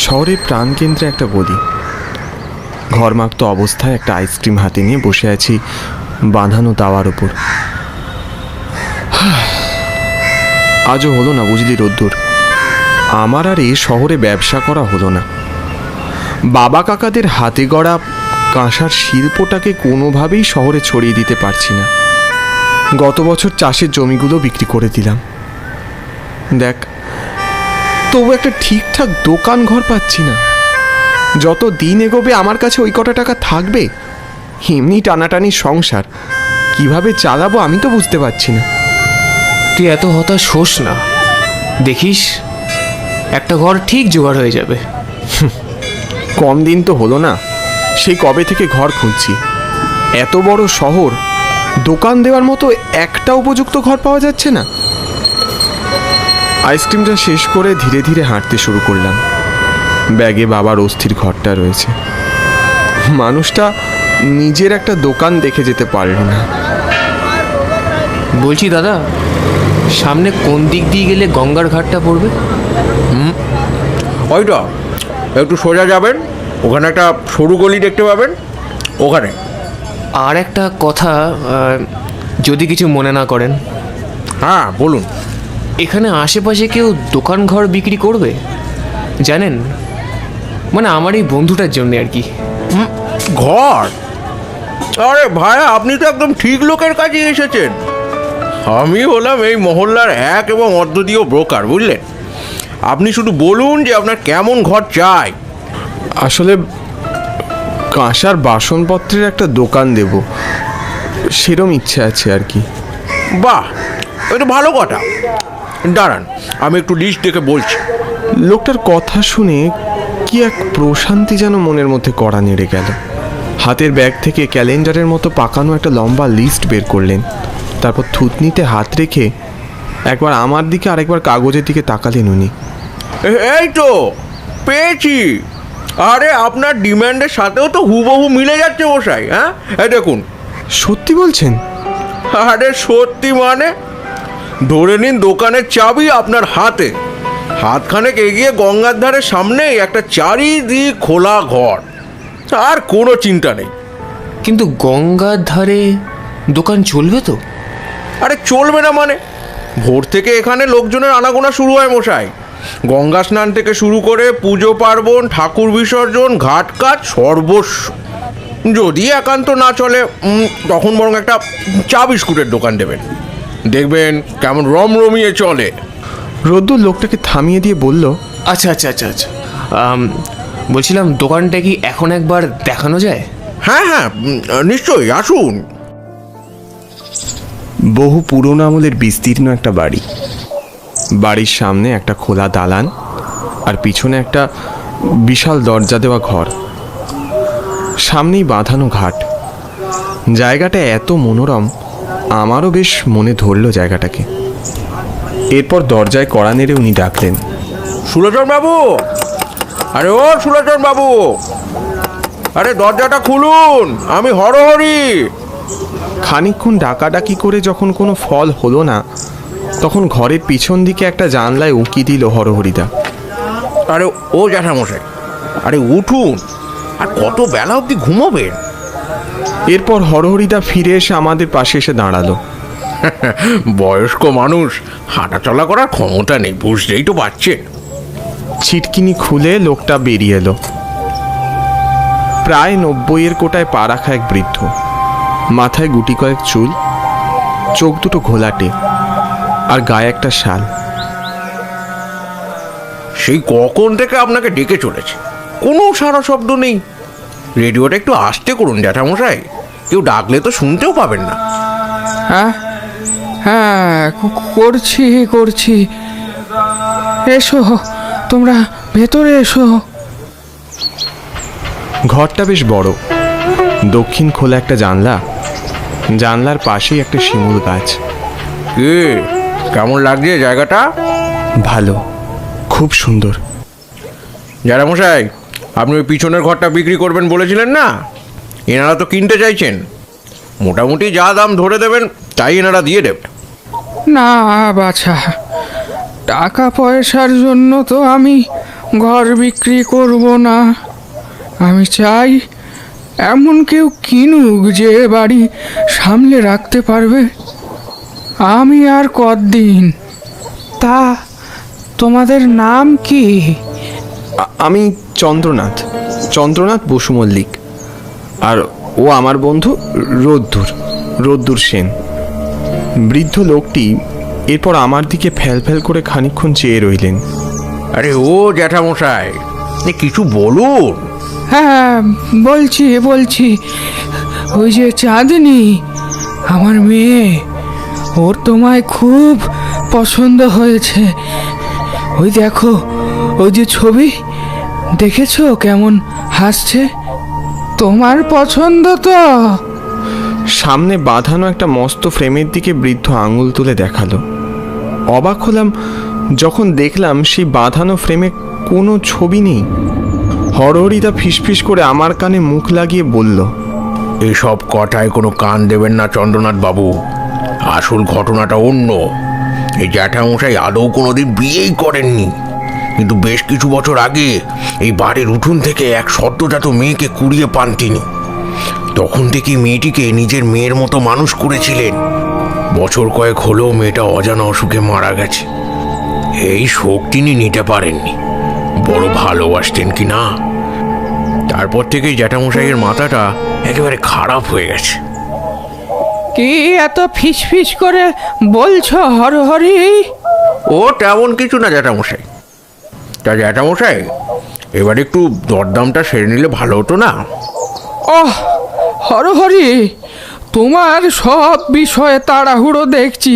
শহরের প্রাণকেন্দ্রে একটা গলি। ঘরমাক্ত অবস্থায় একটা আইসক্রিম হাতে নিয়ে বসে আছি বাঁধানো তাওয়ার ওপর। আজও হলো না বুঝলি রোদ্দুর, আমার আর এ শহরে ব্যবসা করা হলো না। বাবা কাকাদের হাতে গড়া কাঁসার শিল্পটাকে কোনোভাবেই শহরে ছড়িয়ে দিতে পারছি না। গত বছর চাষের জমিগুলো বিক্রি করে দিলাম, দেখ তবু একটা ঠিকঠাক দোকান ঘর পাচ্ছি না। যত দিন এগোবে আমার কাছে ওই কটা টাকা থাকবে? এমনি টানাটানি সংসার কিভাবে চালাবো আমি তো বুঝতে পারছি না। তুই এত হতাশ হোস না, দেখিস একটা ঘর ঠিক জোগাড় হয়ে যাবে। কম দিন তো হলো না, সেই কবে থেকে ঘর খুঁজছি। এত বড় শহর, দোকান দেওয়ার মতো একটা উপযুক্ত ঘর পাওয়া যাচ্ছে না। আইসক্রিমটা শেষ করে ধীরে ধীরে হাঁটতে শুরু করলাম। ব্যাগে বাবার অস্থির ঘরটা রয়েছে। মানুষটা নিজের একটা দোকান দেখে যেতে পারল না। বলছি দাদা, সামনে কোন দিক দিয়ে গেলে গঙ্গার ঘাটটা পড়বে? ওইটা একটু সোজা যাবেন, ওখানে একটা সরু গলি দেখতে পাবেন, ওখানে। আর একটা কথা, যদি কিছু মনে না করেন। হ্যাঁ বলুন। এখানে আশেপাশে কেউ দোকান ঘর বিক্রি করবে জানেন? মানে আমার এই বন্ধুটার জন্য আর কি। ঘর? আরে ভাইয়া, আপনি তো একদম ঠিক লোকের কাছে এসেছেন। আমি হলাম এই মহল্লার এক এবং অদ্বিতীয় ব্রোকার, বুঝলেন? আপনি শুধু বলুন যে আপনার কেমন ঘর চাই। আসলে কাঁসার বাসনপত্রের একটা দোকান দেব, সেরম ইচ্ছে আছে আর কি। বাহ, এটা ভালো কথা। দাঁড়ান, আমি একটু লিস্ট দেখে বলছি। লোকটার কথা শুনে কি এক প্রশান্তি যেন মনের মধ্যে কড়া নেড়ে গেল। হাতের ব্যাগ থেকে ক্যালেন্ডারের মতো পাকানো একটা লম্বা লিস্ট বের করলেন। তারপর থুতনিতে হাত রেখে একবার আমার দিকে আরেকবার কাগজের দিকে তাকালেন উনি। এই তো পেয়েছি। আরে আপনার ডিমান্ডের সাথেও তো হুবহু মিলে যাচ্ছে মশাই। হ্যাঁ, এই দেখুন। সত্যি বলছেন? আরে সত্যি মানে? ধরে নিন দোকানের চাবি আপনার হাতে, হাতখানেক এগিয়ে গঙ্গার ধারের সামনেই একটা চারিদিক খোলা ঘর, আর কোনো চিন্তা নেই। কিন্তু গঙ্গার ধারে দোকান চলবে তো? আরে চলবে না মানে? ভোর থেকে এখানে লোকজনের আনাগোনা শুরু হয় মশাই। গঙ্গা স্নান থেকে শুরু করে পুজো পার্বণ, ঠাকুর বিসর্জন, ঘাট কাজ সর্বস্ব। যদি একান্ত না চলে তখন বরং একটা চা বিস্কুটের দোকান দেবেন, দেখবেন কেমন রমরমিয়ে চলে। রোদ্দুর লোকটাকে থামিয়ে দিয়ে বলল, আচ্ছা আচ্ছা আচ্ছা আচ্ছা, বলছিলাম দোকানটা কি এখন একবার দেখানো যায়? হ্যাঁ হ্যাঁ, নিশ্চয়ই, আসুন। বহু পুরনো আমলের বিস্তীর্ণ একটা বাড়ি। বাড়ির সামনে একটা খোলা দালান, আর পিছনে একটা বিশাল দরজা দেওয়া ঘর। সামনেই বাঁধানো ঘাট। জায়গাটা এত মনোরম, আমারও বেশ মনে ধরল জায়গাটাকে। এরপর দরজায় কড়া নেড়ে উনি ডাকলেন, সুলোচন বাবু! আরে ও সুলোচন বাবু, আরে দরজাটা খুলুন, আমি হরহরি। খানিকক্ষণ ডাকাডাকি করে যখন কোনো ফল হলো না, তখন ঘরের পিছন দিকে একটা জানলায় উঁকি দিল হরহরিদা। আরে ও জ্যাঠামশাই, আরে উঠুন, আর কত বেলা অবধি ঘুমোবেন? এরপর হরহরিদা ফিরে এসে আমাদের পাশে এসে দাঁড়ালো। বয়স্ক মানুষ, হাঁটা চলা করার ক্ষমতা নেই, বুঝতেই তো পারছেন। ছিটকিনি খুলে লোকটা বেরিয়ে এলো। প্রায় 90-এর কোটায় পা রাখা এক বৃদ্ধ, মাথায় গুটি কয়েক চুল, চোখ দুটো ঘোলাটে, আর গায়ে একটা শাল। সেই কখন থেকে আপনাকে ডেকে চলেছে, কোনো সারা শব্দ নেই। রেডিওটা একটু আস্তে করুন জ্যাঠামশাই, কেউ ডাকলে তো শুনতেও পাবেন না। হ্যাঁ হ্যাঁ, করছি করছি, এসো তোমরা ভেতরে এসো। ঘরটা বেশ বড়। দক্ষিণ খোলা একটা জানলা, জানলার পাশেই একটা শিমুল গাছ। কে, কেমন লাগছে জায়গাটা? ভালো, খুব সুন্দর। জ্যাঠামশাই, আপনি ওই পিছনের ঘরটা বিক্রি করবেন বলেছিলেন না? এনারা তো কিনতে চাইছেন। মোটামুটি যা দাম ধরে দেবেন তাই এনারা দিয়ে দেবে। না বাছা, টাকা পয়সার জন্য তো আমি ঘর বিক্রি করব না। আমি চাই এমন কেউ কিনুক যে এ বাড়ি সামলে রাখতে পারবে। আমি আর কতদিন। তা তোমাদের নাম কি? আমি চন্দ্রনাথ, চন্দ্রনাথ বসু মল্লিক। আর ও আমার বন্ধু রোদ্দুর সেন। বৃদ্ধ লোকটি এরপর আমার দিকে ফ্যাল ফ্যাল করে খানিকক্ষণ চেয়ে রইলেন। আরে ও জ্যাঠামশাই, কিছু বলুন। হ্যাঁ, বলছি। ওই যে চাঁদনি, আমার মেয়ে, ওর তোমায় খুব পছন্দ হয়েছে। ওই দেখো, ওই যে ছবি দেখেছো কেমন হাসছে? তোমার পছন্দ তো? সামনে বাঁধানো একটা মস্ত ফ্রেমের দিকে বৃদ্ধ আঙুল তুলে দেখালো। অবাক হলাম যখন দেখলাম সেই বাঁধানো ফ্রেমে কোনো ছবি নেই। হরহরিদা ফিসফিস করে আমার কানে মুখ লাগিয়ে বলল, এসব কথায় কোনো কান দেবেন না চন্দ্রনাথ বাবু। আসল ঘটনাটা অন্য। এই জ্যাঠামশাই আদৌ কোনোদিন বিয়েই করেননি, কিন্তু বেশ কিছু বছর আগে এই বাড়ির উঠোন থেকে এক সদ্যজাত মেয়েকে কুড়িয়ে পান তিনি। তখন থেকে মেয়েটিকে নিজের মেয়ের মতো মানুষ করেছিলেন। বছর কয়েক হলেও মেয়েটা অজানা অসুখে মারা গেছে। এই শোক তিনি নিতে পারেননি। বড় ভালোবাসতেন কি না। তারপর থেকেই জ্যাঠামশাইয়ের মাথাটা একেবারে খারাপ হয়ে গেছে। কি এত ফিসফিস করে বলছো হরহরি? ও তেমন কিছু না জ্যাঠামশাই। তা জ্যাঠামশাই, এবার একটু দরদামটা সেরে নিলে ভালো হতো না? ওহ হরহরি, তোমার সব বিষয়ে তাড়াহুড়ো দেখছি।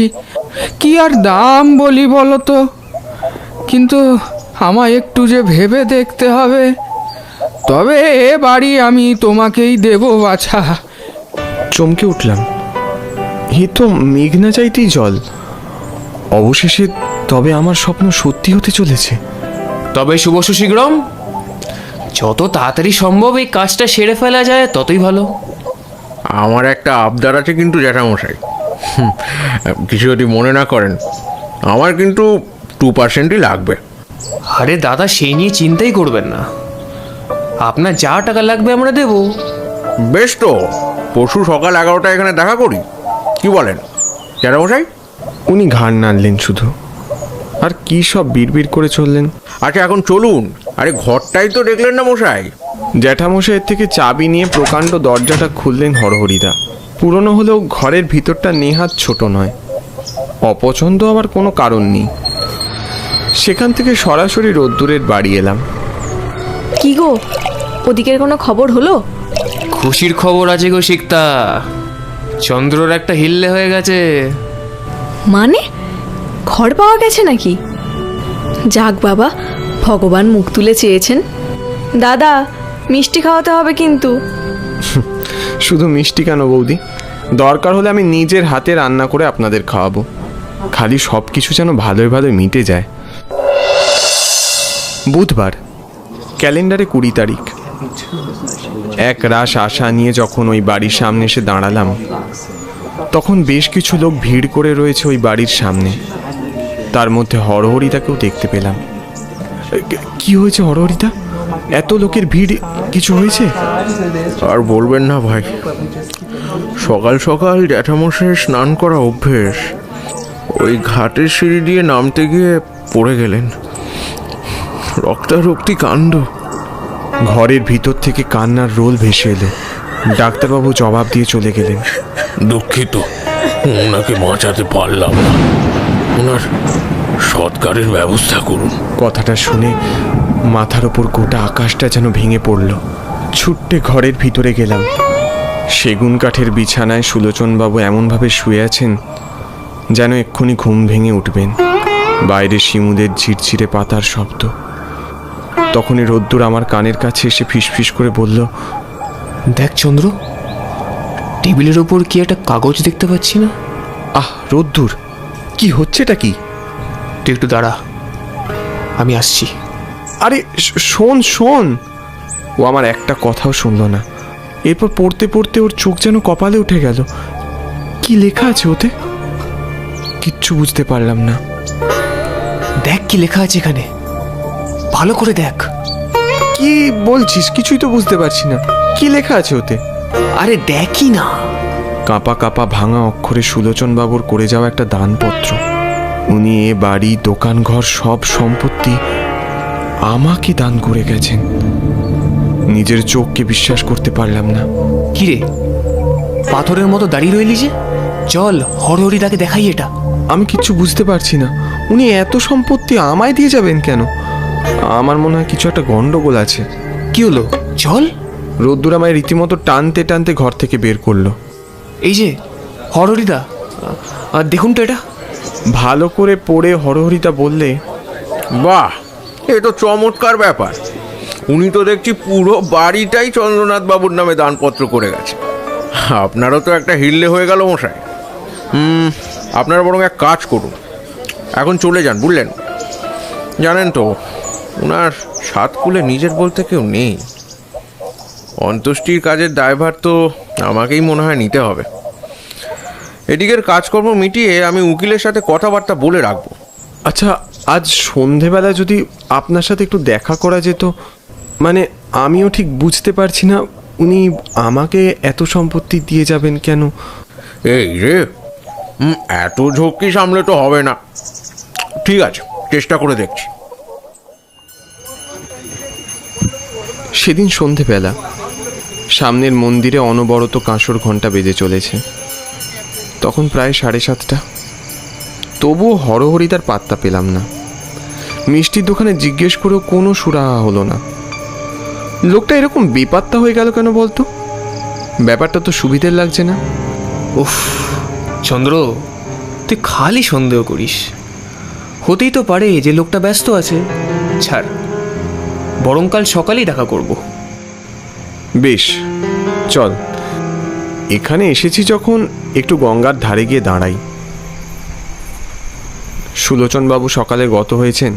কি আর দাম বলি বলো তো? কিন্তু আমায় একটু যে ভেবে দেখতে হবে। তবে এ বাড়ি আমি তোমাকেই দেব বাছা। চমকে উঠলাম। এ তো মেঘনা চাইতেই জল। অবশেষে তবে আমার স্বপ্ন সত্যি হতে চলেছে। তবে শুভ শীঘ্রম, যত তাড়াতাড়ি সম্ভব এই কাজটা সেরে ফেলা যায় ততই ভালো। আমার একটা আবদার আছে কিন্তু জ্যাঠামশাই, কিছু যদি মনে না করেন। আমার কিন্তু 2%ই লাগবে। আরে দাদা, সেই নিয়ে চিন্তাই করবেন না। আপনার যা টাকা লাগবে আমরা দেব। বেশ, তো পরশু সকাল 11টায় এখানে দেখা করি, কি বলেন জ্যাঠামশাই? উনি ঘাড় নাড়লেন শুধু, আর কি সব বিড়বিড় করে চললেন। আচ্ছা, এখন চলুন। আরে ঘরটাই তো দেখলেন না মশাই। জ্যাঠামশাইয়ের থেকে চাবি নিয়ে প্রকাণ্ড দরজাটা খুললেন হরহরিদা। পুরনো হলেও ঘরের ভিতরটা নেহাত ছোট নয়। অপছন্দ আবার কোনো কারণ নেই। সেখান থেকে সরাসরি রোদ্দুরের বাড়ি এলাম। কি গো, ওদিকের কোনো খবর হলো? খুশির খবর আছে গো শিকতা। চন্দ্রর একটা হিল্লে হয়ে গেছে। মানে ঘর পাওয়া গেছে নাকি? যাক বাবা, ভগবান মুখ তুলে চেয়েছেন। দাদা, মিষ্টি খাওয়াতে হবে কিন্তু। শুধু মিষ্টি কেন বৌদি, দরকার হলে আমি নিজের হাতে রান্না করে আপনাদের খাওয়াবো। খালি সব কিছু যেন ভালোই ভালোই মিটে যায়। বুধবার, ক্যালেন্ডারে 20 তারিখ। এক রাশ আশা নিয়ে যখন ওই বাড়ির সামনে এসে দাঁড়ালাম, তখন বেশ কিছু লোক ভিড় করে রয়েছে ওই বাড়ির সামনে। তার মধ্যে হরহরিদাকেও দেখতে পেলাম। কি হয়েছে হরহরিদা? এত লোকের ভিড়, কিছু হয়েছে? আর বলবেন না ভাই, সকাল সকাল জ্যাঠামশাই স্নান করা অভ্যেস। ওই ঘাটের সিঁড়ি দিয়ে নামতে গিয়ে পড়ে গেলেন। রক্তারক্তি কাণ্ড। ঘরের ভিতর থেকে কান্নার রোল ভেসে এলো। ডাক্তারবাবু জবাব দিয়ে চলে গেলেন। দুঃখিত, ওনাকে বাঁচাতে পারলাম না। ওনার সৎকারের ব্যবস্থা করুন। কথাটা শুনে মাথার ওপর গোটা আকাশটা যেন ভেঙে পড়ল। ছুট্টে ঘরের ভিতরে গেলাম। সেগুন কাঠের বিছানায় সুলোচনবাবু এমনভাবে শুয়ে আছেন যেন এক্ষুনি ঘুম ভেঙে উঠবেন। বাইরে শিমুদের ঝিরঝিরে পাতার শব্দ। তখনই রোদ্দুর আমার কানের কাছে এসে ফিসফিস করে বলল, দেখ চন্দ্র, টেবিলের ওপর কি একটা কাগজ দেখতে পাচ্ছি না? আহ রোদ্দুর, কি হচ্ছেটা কি? তুই একটু দাঁড়া, আমি আসছি। আরে শোন শোন। ও আমার একটা কথাও শুনল না। এরপর পড়তে পড়তে ওর চোখ যেন কপালে উঠে গেল। কি লেখা আছে ওতে? কিচ্ছু বুঝতে পারলাম না। দেখ কি লেখা আছে এখানে। ভালো করে দেখ। কি বলছিস? কিছুই তো বুঝতে পারছি না। কি লেখা আছে ওতে? আরে দেখি না। কাঁপা কাঁপা ভাঙা অক্ষরে সুলোচন বাবুর করে যাওয়া একটা দানপত্র। উনি এ বাড়ি, দোকানঘর, সব সম্পত্তি আমাকে দান করে গেছেন। নিজের চোখকে বিশ্বাস করতে পারলাম না। কিরে, পাথরের মতো দাঁড়িয়ে রইলি যে? চল হরহরিদাকে দেখাই এটা। আমি কিচ্ছু বুঝতে পারছি না। উনি এত সম্পত্তি আমায় দিয়ে যাবেন কেন? আমার মনে হয় কিছু একটা গন্ডগোল আছে। কি হলো? চল। রোদ্দুর আমায় রীতিমতো টানতে টানতে ঘর থেকে বের করলো। এই যে হরহরিদা, দেখুন তো এটা। ভালো করে পড়ে হরহরিদা বললে, বাহ, এ তো চমৎকার ব্যাপার। উনি তো দেখছি পুরো বাড়িটাই চন্দ্রনাথ বাবুর নামে দানপত্র করে গেছে। আপনারও তো একটা হিল্লে হয়ে গেল মশাই। আপনারা বরং এক কাজ করুন, এখন চলে যান, বুঝলেন? জানেন তো, ওনার সাতকুলে নিজের বলতে কেউ নেই। অন্ত্যেষ্টির কাজের দায়ভার তো আমাকেই মনে হয় নিতে হবে। এদিকের কাজকর্ম মিটিয়ে আমি উকিলের সাথে কথাবার্তা বলে রাখবো। আচ্ছা, আজ সন্ধেবেলা যদি আপনার সাথে একটু দেখা করা যেত। মানে আমিও ঠিক বুঝতে পারছি না উনি আমাকে এত সম্পত্তি দিয়ে যাবেন কেন। এই রে, এত ঝক্কি সামলে তো হবে না। ঠিক আছে, চেষ্টা করে দেখছি। সেদিন সন্ধেবেলা সামনের মন্দিরে অনবরত কাঁসর ঘণ্টা বেজে চলেছে। তখন প্রায় 7:30। তবুও হরহরিদার পাত্তা পেলাম না। মিষ্টির দোকানে জিজ্ঞেস করেও কোনো সুরাহা হলো না। লোকটা এরকম বেপাত্তা হয়ে গেল কেন বলতো? ব্যাপারটা তো সুবিধের লাগছে না। উফ চন্দ্র, তুই খালি সন্দেহ করিস। হতেই তো পারে যে লোকটা ব্যস্ত আছে। ছাড়, বরং কাল সকালেই দেখা করব। বেশ, চল। এখানে এসেছি যখন একটু গঙ্গার ধারে গিয়ে দাঁড়াই। সুলোচনবাবু সকালে গত হয়েছেন।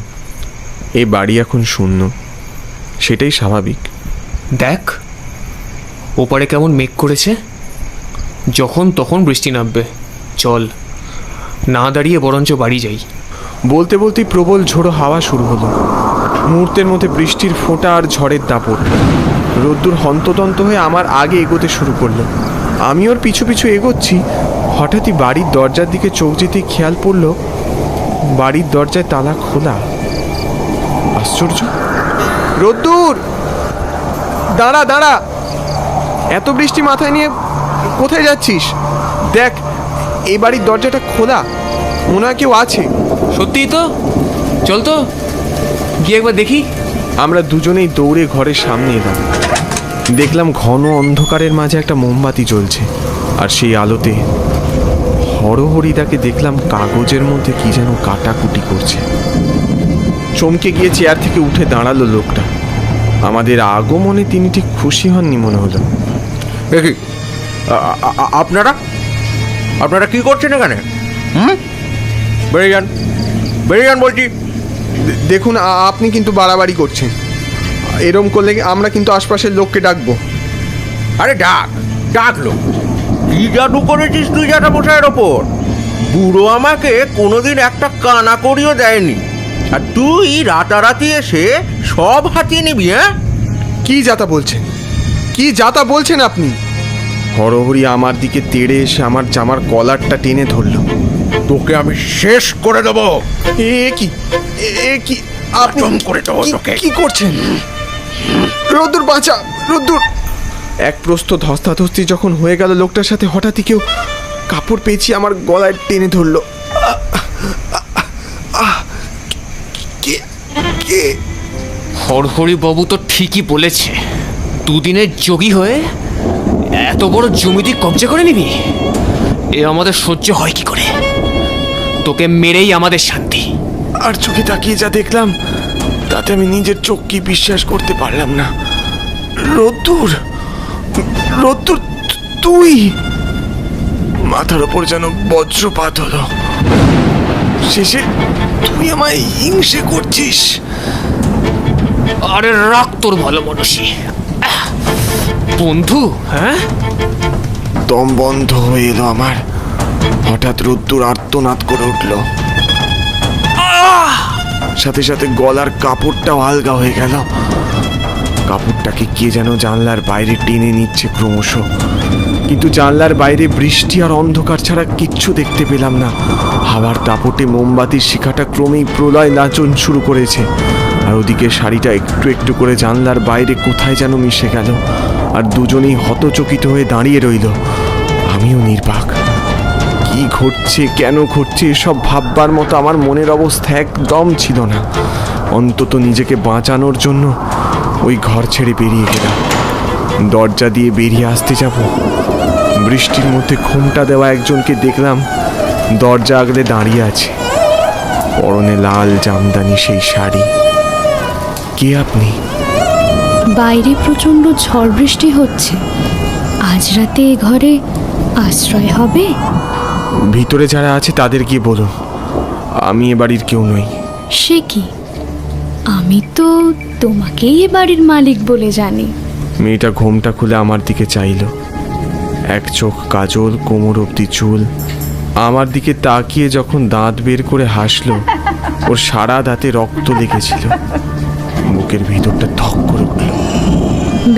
এই বাড়ি এখন শূন্য, সেটাই স্বাভাবিক। দেখ ওপারে কেমন মেঘ করেছে। যখন তখন বৃষ্টি নামবে। চল, না দাঁড়িয়ে বরঞ্চ বাড়ি যাই। বলতে বলতেই প্রবল ঝোড়ো হাওয়া শুরু হলো। মুহূর্তের মধ্যে বৃষ্টির ফোঁটা আর ঝড়ের দাপট। রোদ্দুর হন্তদন্ত হয়ে আমার আগে এগোতে শুরু করলো। আমি ওর পিছু পিছু এগোচ্ছি। হঠাৎই বাড়ির দরজার দিকে চোখ যেতেই খেয়াল পড়ল বাড়ির দরজায় তালা খোলা। আশ্চর্য! রোদ্দুর, দাঁড়া দাঁড়া! এত বৃষ্টি মাথায় নিয়ে কোথায় যাচ্ছিস? দেখ, এই বাড়ির দরজাটা খোলা। মনে হয় কেউ আছে। সত্যিই তো। চল তো গিয়ে একবার দেখি। আমরা দুজনেই দৌড়ে ঘরের সামনে এলাম। দেখলাম ঘন অন্ধকারের মাঝে একটা মোমবাতি জ্বলছে, আর সেই আলোতে হরহরিদাকে দেখলাম কাগজের মধ্যে কি যেন কাটাকুটি করছে। চমকে গিয়ে চেয়ার থেকে উঠে দাঁড়ালো লোকটা। আমাদের আগমনে তিনি ঠিক খুশি হননি মনে হলো। দেখি, আপনারা আপনারা কি করছেন এখানে? বেরিয়ে যান, বেরিয়ে যান বলছি। দেখুন, আপনি কিন্তু বাড়াবাড়ি করছেন। এরম করলে আমরা কিন্তু আশপাশের লোককে ডাকবো। আরে ডাক, ডাকলো। কি জাদু করেছিস তুই জাটা মশাইয়ের ওপর? বুড়ো আমাকে কোনোদিন একটা কানা করিও দেয়নি, আর তুই রাতারাতি এসে সব হাতিয়ে নিবি? হ্যাঁ, কি যাতা বলছেন? কি যাতা বলছেন আপনি? হরহরি আমার দিকে তেড়ে এসে আমার জামার কলারটা টেনে ধরল। তোকে আমি শেষ করে দেবো। এ কি, এ কি আপনি করে দেবো তোকে। কি করছেন? রোদ্দুর, বাঁচা রোদ্দুর! এক প্রস্থ ধস্তাধস্তি যখন হয়ে গেল লোকটার সাথে, হঠাৎই কেউ কাপড় পেঁচিয়ে আমার গলায় টেনে ধরল। কে? হরহরি বাবু তো ঠিকই বলেছে। দুদিনের যোগী হয়ে এত বড় জমিতে কবজা করে নিবি? এ আমাদের সহ্য হয় কি করে? তোকে মেরেই আমাদের শান্তি। আর চোখে তাকিয়ে যা দেখলাম তাতে আমি নিজের চোখকে বিশ্বাস করতে পারলাম না। রোদ্দুর, রোদ্দুর, তুই! মাথার ওপর যেন বজ্রপাত হলো। শেষে তুই আমায় হিংসে করছিস? আরে রাখ তোর ভালো মানুষই বন্ধু। হ্যাঁ, দম বন্ধ হয়ে এলো আমার। হঠাৎ রোদ্দুর আর্তনাদ করে উঠল। সাথে সাথে গলার কাপড়টাও আলগা হয়ে গেল। কাপড়টাকে কে যেন জানলার বাইরে টেনে নিচ্ছে ক্রমশ, কিন্তু জানলার বাইরে বৃষ্টি আর অন্ধকার ছাড়া কিচ্ছু দেখতে পেলাম না। হাওয়ার দাপটে মোমবাতির শিখাটা ক্রমেই প্রলয় নাচন শুরু করেছে, আর ওদিকে শাড়িটা একটু একটু করে জানলার বাইরে কোথায় যেন মিশে গেল, আর দুজনেই হতচকিত হয়ে দাঁড়িয়ে রইল। আমিও নির্বাক। কি ঘটছে, কেন ঘটছে, এসব ভাববার মতো আমার মনের অবস্থা একদম ছিল না। অন্তত নিজেকে বাঁচানোর জন্য ওই ঘর ছেড়ে বেরিয়ে গেলাম। দরজা দিয়ে বেরিয়ে আসতে যাব, বৃষ্টির মধ্যে ঘোমটা দেওয়া একজনকে দেখলাম দরজা আগলে দাঁড়িয়ে আছে, পরনে লাল জামদানি সেই শাড়ি। কে আপনি? বাইরে প্রচণ্ড ঝড় বৃষ্টি হচ্ছে, আজ রাতে এ ঘরে আশ্রয় হবে? ভিতরে যারা আছে তাদের গিয়ে বলুন, আমি এ বাড়ির কেউ নই। সে কি, আমি তো তোমাকেই এ বাড়ির মালিক বলে জানি। মেয়েটা ঘোমটা খুলে আমার দিকে চাইল, এক চোখ কাজল, কোমর অবধি চুল। আমার দিকে তাকিয়ে যখন দাঁত বের করে হাসলো, ওর সারা দাঁতে রক্ত লেগেছিল। বুকের ভিতরটা ধক করে উঠল।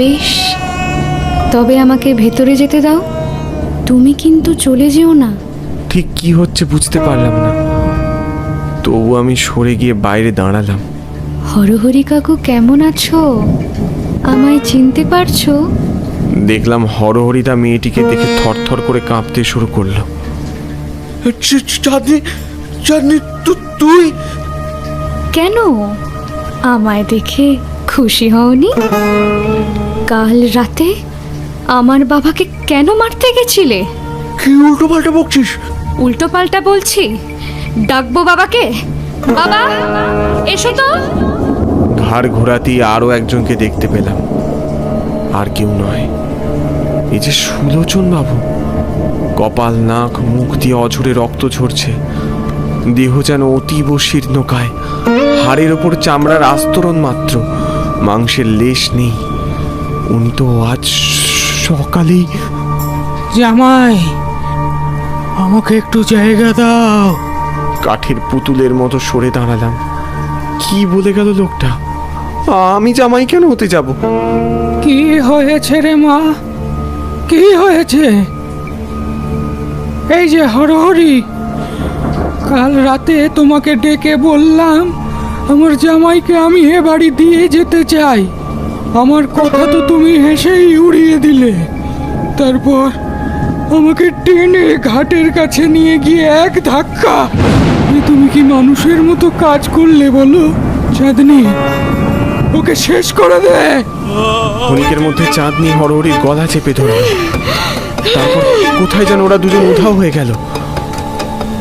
বেশ, তবে আমাকে ভেতরে যেতে দাও। তুমি কিন্তু চলে যেও না। ঠিক কি হচ্ছে বুঝতে পারলাম না, তবু আমি সরে গিয়ে বাইরে দাঁড়ালাম। হরহরি কাকু কেমন আছো? আমায় চিনতে পারছো? দেখলাম হরহরিদা মেয়েটিকে দেখে থরথর করে কাঁপতে শুরু করলো। চাঁদনি, চাঁদনি, তুই? কেন, আমায় দেখে খুশি হওনি? কাল রাতে আমার বাবাকে কেন মারতে গেছিলে? কি উল্টো পাল্টা বকছিস? উল্টো পাল্টা বলছি? ডাকবো বাবাকে? বাবা এসো তো। ঘাড় ঘোরাতেই আরও একজনকে দেখতে পেলাম। আর কেউ নয়, এই যে সুলোচন বাবু। কপাল, নাক, মুখ দিয়ে অঝরে রক্ত ঝরছে, দেহ যেন অতীব শীর্ণকায়, হাড়ের ওপর চামড়ার আস্তরণ মাত্র, মাংসের লেশ নেই। উনি তো আজ সকালেই। জামাই, আমাকে একটু জায়গা দাও। কাঠের পুতুলের মতো সরে দাঁড়ালাম। কি বলে গেল লোকটা? আমি জামাই কেন হতে যাব? কি হয়েছে রে মা, কি হয়েছে? এই যে হরহরি, কাল রাতে তোমাকে ডেকে বললাম আমার জামাইকে আমি এ বাড়ি দিয়ে যেতে চাই। আমার কথা তো তুমি হেসেই উড়িয়ে দিলে। তারপর আমাকে টেনে ঘাটের কাছে নিয়ে গিয়ে এক ধাক্কা। তুমি কি মানুষের মতো কাজ করলে বলো? চাঁদনি, ওকে শেষ করে দে। ক্ষণিকের মধ্যে চাঁদনি হরহরির গলা চেপে ধরল। তারপর কোথায় যেন ওরা দুজন উধাও হয়ে গেল।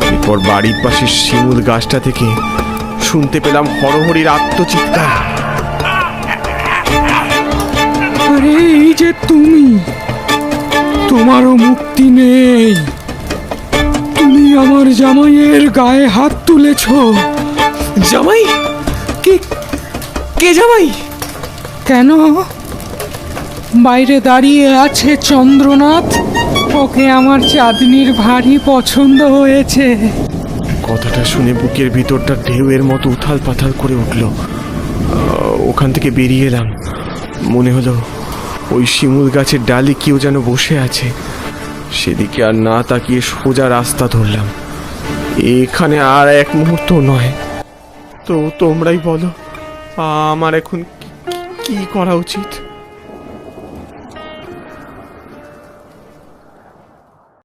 এরপর বাড়ির পাশের শিমুল গাছটা থেকে শুনতে পেলাম হরহরির আত্মচিৎকার। আরে এই যে তুমি, তোমারও মুক্তি নেই। তুমি আমার জামাইয়ের গায়ে হাত তুলেছ। জামাই? কে কে জামাই? কেন? বাইরে দাঁড়িয়ে আছে চন্দ্রনাথ, ওকে আমার চাঁদনির ভারী পছন্দ হয়েছে। কথাটা শুনে বুকের ভিতরটা ঢেউয়ের মতো উথাল পাথাল করে উঠল। ওখান থেকে বেরিয়ে এলাম। মনে হলো ওই শিমুল গাছের ডালে কেউ যেন বসে আছে। সেদিকে আর না তাকিয়ে সোজা রাস্তা ধরলাম। এখানে আর এক মুহূর্ত নয়। তো তোমরাই বলো, আমার এখন কি করা উচিত?